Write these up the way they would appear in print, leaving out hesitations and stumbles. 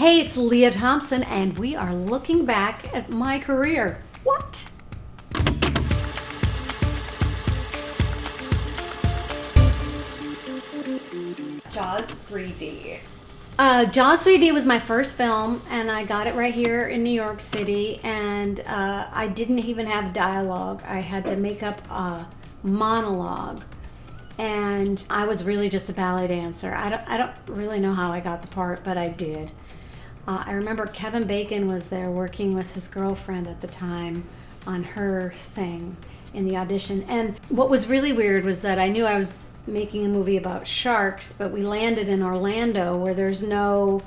Hey, it's Lea Thompson, and we are looking back at my career. What? Jaws 3D. Jaws 3D was my first film, and I got it right here in New York City, and I didn't even have dialogue. I had to make up a monologue, and I was really just a ballet dancer. I don't really know how I got the part, but I did. I remember Kevin Bacon was there working with his girlfriend at the time on her thing in the audition. And what was really weird was that I knew I was making a movie about sharks, but we landed in Orlando where there's no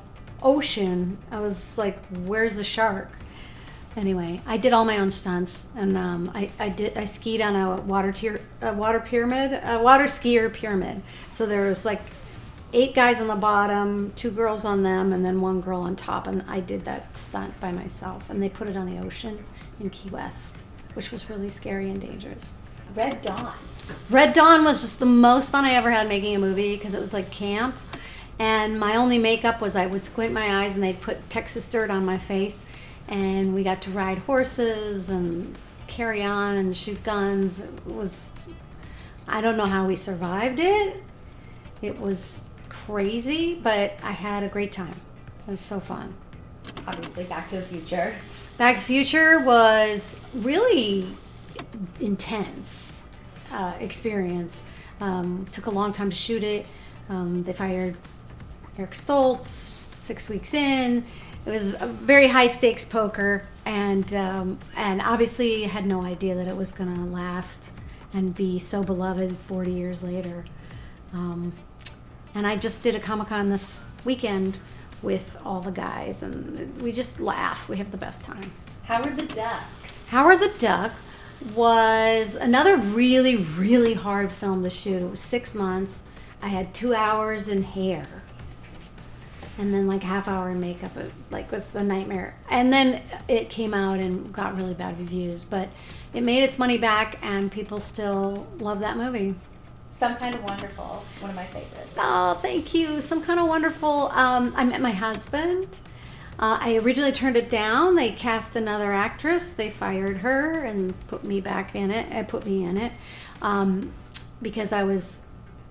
ocean. I was like, where's the shark? Anyway, I did all my own stunts, and I skied on a water skier pyramid. So there was like 8 guys on the bottom, 2 girls on them, and then 1 girl on top, and I did that stunt by myself, and they put it on the ocean in Key West, which was really scary and dangerous. Red Dawn. Red Dawn was just the most fun I ever had making a movie because it was like camp, and my only makeup was I would squint my eyes and they'd put Texas dirt on my face, and we got to ride horses and carry on and shoot guns. It was, I don't know how we survived it. It was crazy, but I had a great time. It was so fun. Obviously, Back to the Future. Back to the Future was really intense experience. Took a long time to shoot it. They fired Eric Stoltz 6 weeks in. It was a very high stakes poker, and obviously had no idea that it was going to last and be so beloved 40 years later. And I just did a Comic-Con this weekend with all the guys, and we just laugh. We have the best time. Howard the Duck. Howard the Duck was another really, really hard film to shoot. It was 6 months. I had 2 hours in hair, and then like half hour in makeup. It was a nightmare. And then it came out and got really bad reviews, but it made its money back, and people still love that movie. Some Kind of Wonderful, one of my favorites. Oh, thank you. Some Kind of Wonderful. I met my husband. I originally turned it down. They cast another actress. They fired her and put me back in it. Put me in it because I was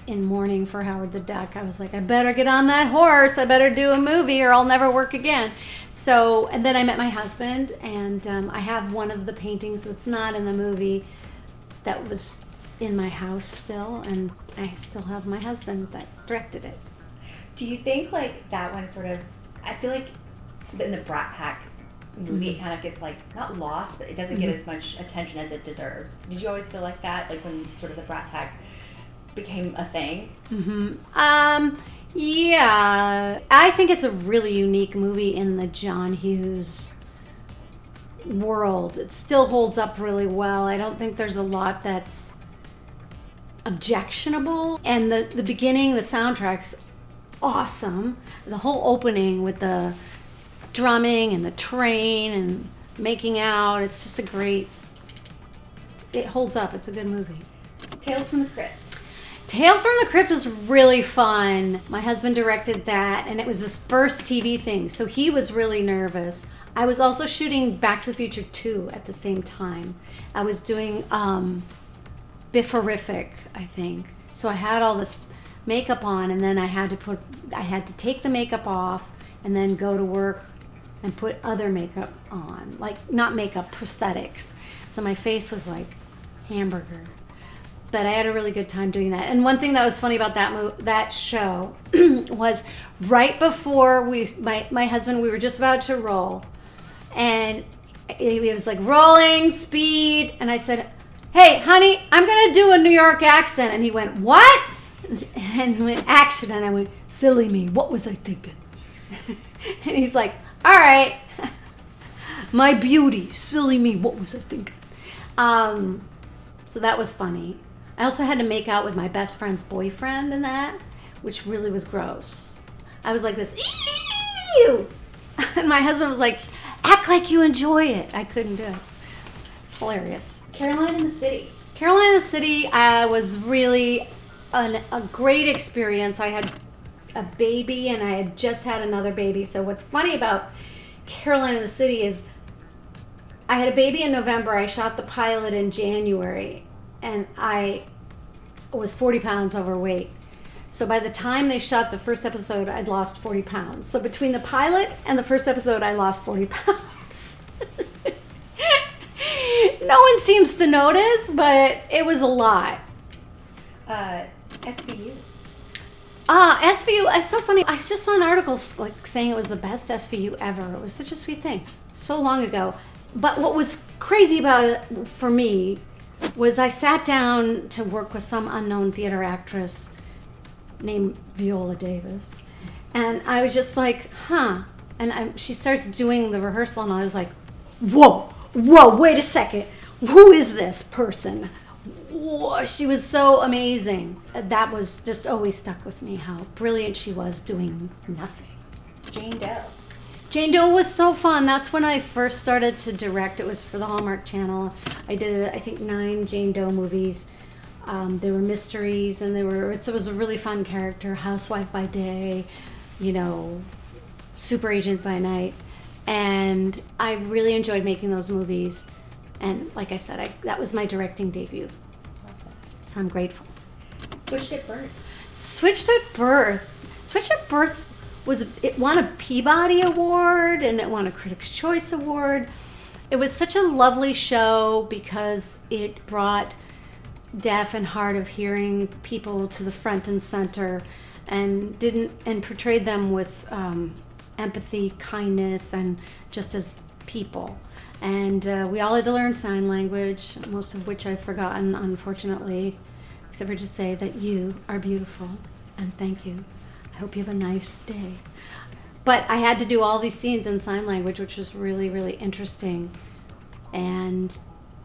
in mourning for Howard the Duck. I was like, I better get on that horse. I better do a movie or I'll never work again. So, and then I met my husband, and I have one of the paintings that's not in the movie that was in my house still, and I still have my husband that directed it. Do you think like that one sort of, I feel like in the Brat Pack movie it kind of gets like, not lost, but it doesn't get as much attention as it deserves. Did you always feel like that, like when sort of the Brat Pack became a thing? Yeah, I think it's a really unique movie in the John Hughes world. It still holds up really well. I don't think there's a lot that's objectionable, and the beginning, the soundtrack's awesome. The whole opening with the drumming and the train and making out, it's just it holds up. It's a good movie. Tales from the Crypt. Tales from the Crypt was really fun. My husband directed that, and it was his first TV thing, so he was really nervous. I was also shooting Back to the Future 2 at the same time. I was doing Bifferific, I think. So I had all this makeup on, and then I had to take the makeup off and then go to work and put other makeup on, like not makeup, prosthetics. So my face was like hamburger. But I had a really good time doing that. And one thing that was funny about that show was right before my husband, we were just about to roll, and it was like rolling, speed, and I said, hey, honey, I'm going to do a New York accent. And he went, what? And went, action. And I went, silly me, what was I thinking? And he's like, all right. My beauty, silly me, what was I thinking? So that was funny. I also had to make out with my best friend's boyfriend in that, which really was gross. I was like this, ew! And my husband was like, act like you enjoy it. I couldn't do it. It's hilarious. Caroline in the City. Caroline in the City was really a great experience. I had a baby, and I had just had another baby. So what's funny about Caroline in the City is I had a baby in November. I shot the pilot in January, and I was 40 pounds overweight. So by the time they shot the first episode, I'd lost 40 pounds. So between the pilot and the first episode, I lost 40 pounds. No one seems to notice, but it was a lot. SVU. SVU, it's so funny. I just saw an article like saying it was the best SVU ever. It was such a sweet thing. So long ago. But what was crazy about it for me was I sat down to work with some unknown theater actress named Viola Davis. And I was just like, huh. And she starts doing the rehearsal, and I was like, whoa, wait a second. Who is this person? Whoa, she was so amazing. That was just always stuck with me, how brilliant she was doing nothing. Jane Doe. Jane Doe was so fun. That's when I first started to direct. It was for the Hallmark Channel. I did, I think, 9 Jane Doe movies. They were mysteries, and it was a really fun character, housewife by day, super agent by night. And I really enjoyed making those movies. And like I said, that was my directing debut. So I'm grateful. Switched at Birth. Switched at Birth it won a Peabody Award, and it won a Critics' Choice Award. It was such a lovely show because it brought deaf and hard of hearing people to the front and center, and portrayed them with empathy, kindness, and just as people. And we all had to learn sign language, most of which I've forgotten, unfortunately, except for to say that you are beautiful, and thank you. I hope you have a nice day. But I had to do all these scenes in sign language, which was really, really interesting. And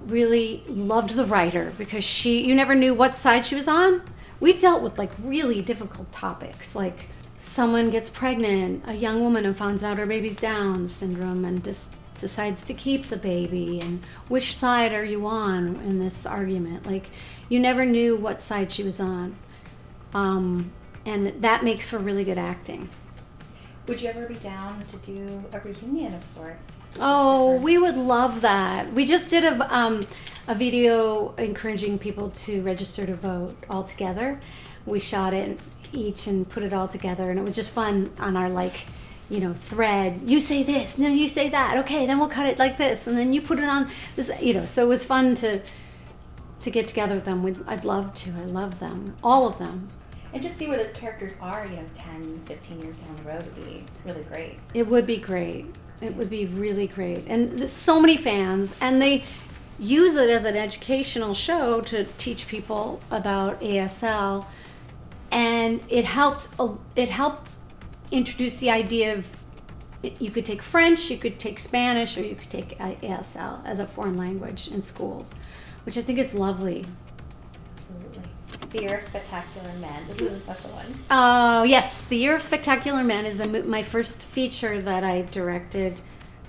really loved the writer because you never knew what side she was on. We dealt with like really difficult topics, like someone gets pregnant, a young woman, and finds out her baby's Down syndrome and just decides to keep the baby, and which side are you on in this argument? Like, you never knew what side she was on. And that makes for really good acting. Would you ever be down to do a reunion of sorts? Oh, we would love that. We just did a video encouraging people to register to vote all together. We shot it each and put it all together, and it was just fun on our thread. You say this, no, you say that. Okay, then we'll cut it like this, and then you put it on this. So it was fun to get together with them. I'd love to. I love them, all of them. And just see where those characters are, 10, 15 years down the road would be really great. It would be great. It would be really great. And there's so many fans, and they use it as an educational show to teach people about ASL. And it helped introduce the idea of you could take French, you could take Spanish, or you could take ASL as a foreign language in schools, which I think is lovely. Absolutely. The Year of Spectacular Men. This is a special one. Oh, yes. The Year of Spectacular Men is my first feature that I directed,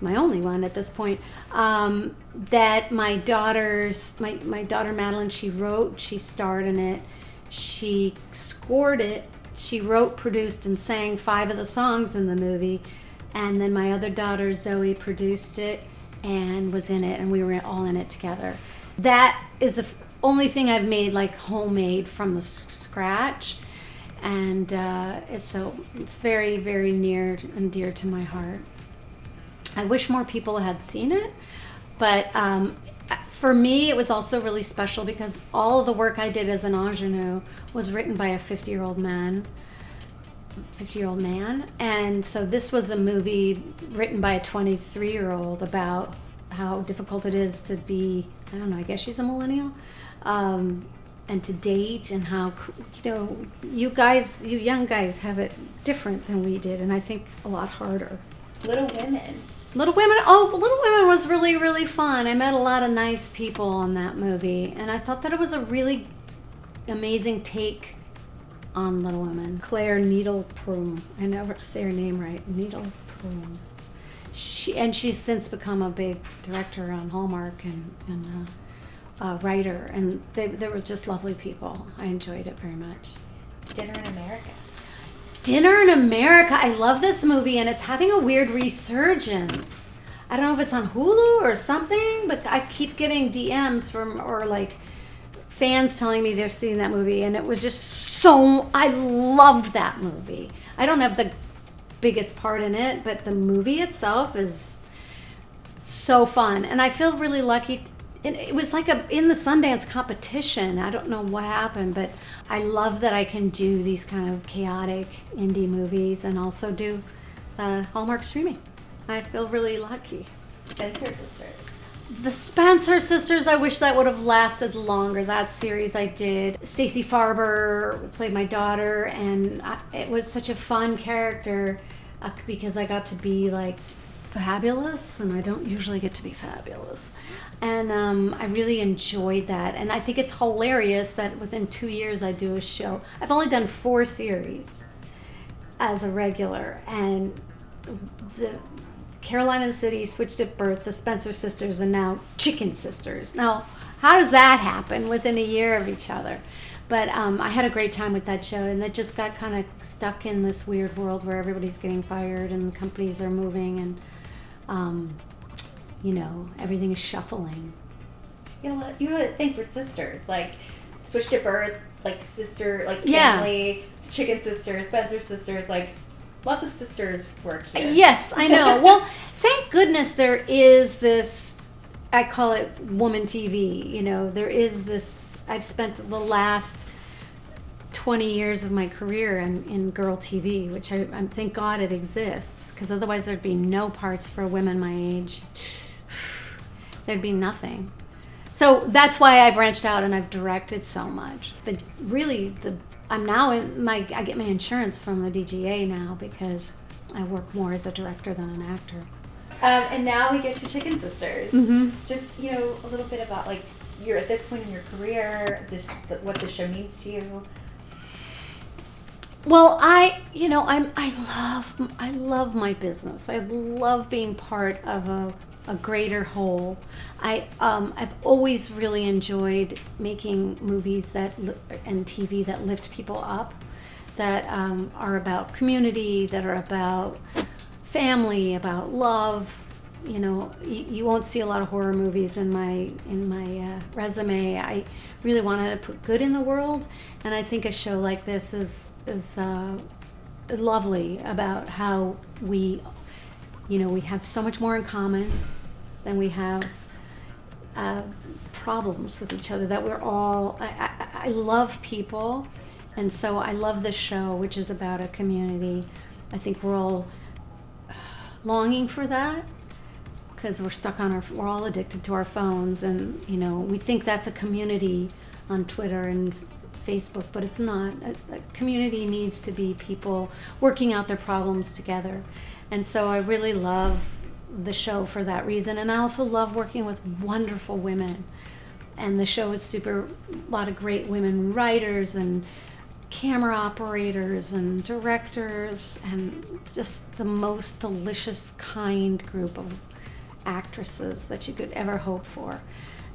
my only one at this point, that my daughter Madeline, she wrote, she starred in it, she scored it, she wrote, produced, and sang 5 of the songs in the movie, and then my other daughter Zoe produced it and was in it, and we were all in it together. That is the only thing I've made like homemade from the scratch, and it's very, very near and dear to my heart. I wish more people had seen it, but for me it was also really special because all of the work I did as an ingenue was written by a 50-year-old man, and so this was a movie written by a 23-year-old about how difficult it is to be, I don't know, I guess she's a millennial, and to date, and how, you young guys have it different than we did, and I think a lot harder. Little Women. Little Women was really, really fun. I met a lot of nice people on that movie, and I thought that it was a really amazing take on Little Women. Claire Needleprum, I never say her name right, Needleprum. She's since become a big director on Hallmark and writer, and they were just lovely people. I enjoyed it very much. Dinner in America. Dinner in America. I love this movie, and it's having a weird resurgence. I don't know if it's on Hulu or something, but I keep getting DMs from, or like fans telling me they're seeing that movie, and it was just so, I loved that movie. I don't have the biggest part in it, but the movie itself is so fun, and I feel really lucky. It was like in the Sundance competition. I don't know what happened, but I love that I can do these kind of chaotic indie movies and also do Hallmark streaming. I feel really lucky. Spencer Sisters. The Spencer Sisters, I wish that would have lasted longer. That series I did. Stacey Farber played my daughter, and it was such a fun character because I got to be like fabulous, and I don't usually get to be fabulous. And I really enjoyed that. And I think it's hilarious that within 2 years I do a show. I've only done 4 series as a regular. And the Carolina City, Switched at Birth, the Spencer Sisters, and now Chicken Sisters. Now, how does that happen within a year of each other? But I had a great time with that show, and that just got kind of stuck in this weird world where everybody's getting fired and companies are moving, and everything is shuffling. You have a thing for sisters, like Switched at Birth, like sister, like family, Chicken Sisters, Spencer Sisters, like lots of sisters work here. Yes, I know. Well, thank goodness there is this, I call it woman TV. There is this, I've spent the last 20 years of my career in girl TV, which I thank God it exists, because otherwise there'd be no parts for women my age. There'd be nothing. So that's why I branched out and I've directed so much. But really, I'm now I get my insurance from the DGA now because I work more as a director than an actor. And now we get to Chicken Sisters. Mm-hmm. Just a little bit about like you're at this point in your career, what the show means to you. Well, I love my business. I love being part of a greater whole. I've always really enjoyed making movies and TV that lift people up, that are about community, that are about family, about love. You won't see a lot of horror movies in my resume. I really wanted to put good in the world, and I think a show like this is lovely about how we have so much more in common than we have problems with each other, that we're all, I love people, and so I love this show, which is about a community. I think we're all longing for that, because we're all addicted to our phones, and we think that's a community on Twitter and Facebook, but it's not. A community needs to be people working out their problems together. And so I really love the show for that reason. And I also love working with wonderful women. And the show is a lot of great women writers and camera operators and directors, and just the most delicious, kind group of actresses that you could ever hope for.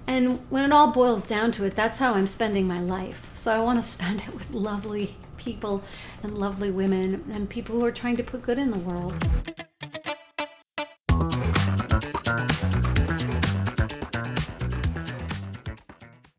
And when it all boils down to it, that's how I'm spending my life. So I want to spend it with lovely people and lovely women and people who are trying to put good in the world.